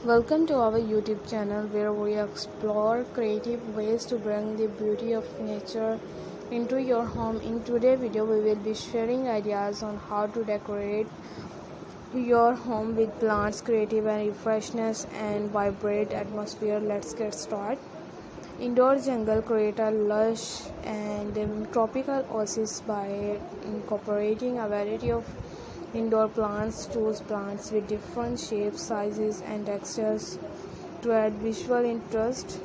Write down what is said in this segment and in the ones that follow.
Welcome to our YouTube channel where we explore creative ways to bring the beauty of nature into your home. In today's video, we will be sharing ideas on how to decorate your home with plants, creative and freshness and vibrant atmosphere. Let's get started. Indoor jungle create a lush and tropical oasis by incorporating a variety of indoor plants. Choose plants with different shapes, sizes, and textures to add visual interest.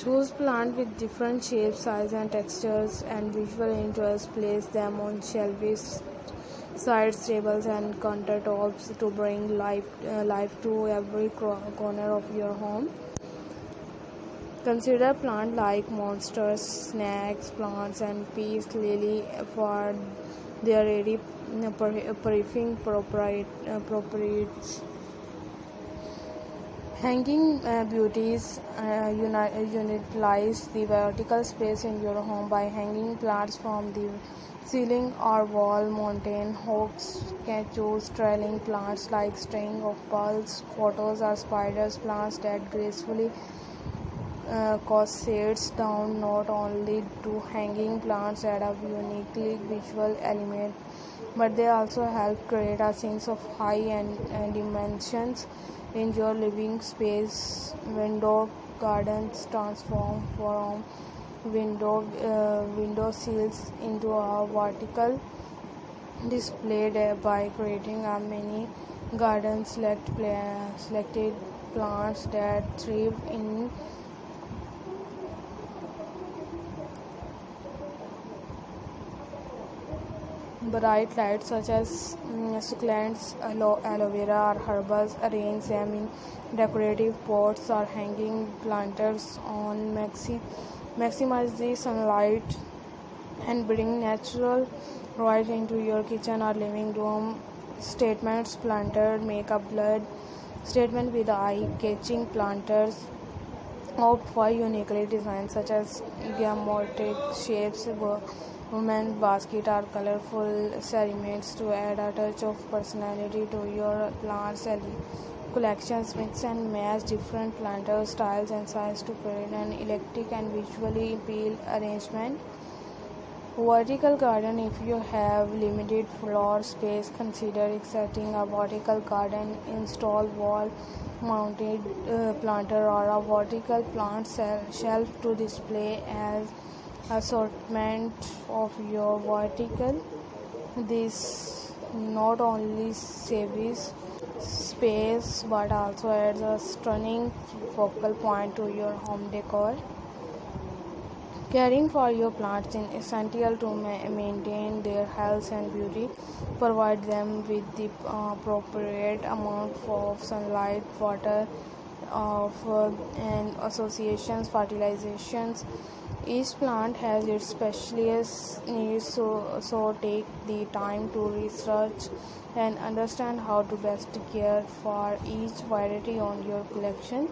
Choose plants with different shapes, sizes, and textures and visual interest. Place them on shelves, sides, tables, and countertops to bring life to every corner of your home. Consider plants like monsters, snakes, plants, and peace lily for their airy perfume properties. Hanging beauties utilize the vertical space in your home by hanging plants from the ceiling or wall. Mountain hawks can choose trailing plants like string of pearls, photos, or spiders. Plants that gracefully cascades down. Not only do hanging plants add a uniquely visual element, but they also help create a sense of height and dimensions in your living space. Window gardens transform from window sills into a vertical display by creating a mini garden. Selected plants that thrive in bright lights such as succulents, aloe vera, or herbals. Arrange them in decorative pots or hanging planters on maximize the sunlight and bring natural light into your kitchen or living room. Statements planter make a blood statement with eye-catching planters. Opt for uniquely designed such as geometric shapes, women's basket, or colorful ceramics to add a touch of personality to your plants collections. Mix and match different planter styles and sizes to create an eclectic and visually appealing arrangement. Vertical garden. If you have limited floor space, consider inserting a vertical garden. Install wall mounted planter or a vertical plant shelf to display as assortment of your vertical. This not only saves space but also adds a stunning focal point to your home decor. Caring for your plants is essential to maintain their health and beauty. Provide them with the appropriate amount of sunlight, water, and associations, fertilizations. Each plant has its specialist needs, so take the time to research and understand how to best care for each variety on your collection.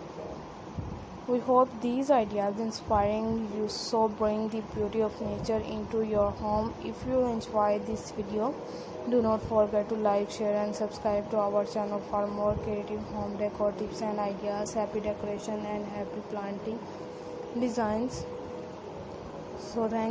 We hope these ideas inspiring you so bring the beauty of nature into your home. If you enjoyed this video, do not forget to like, share and subscribe to our channel for more creative home decor tips and ideas. Happy decoration and happy planting designs. So thank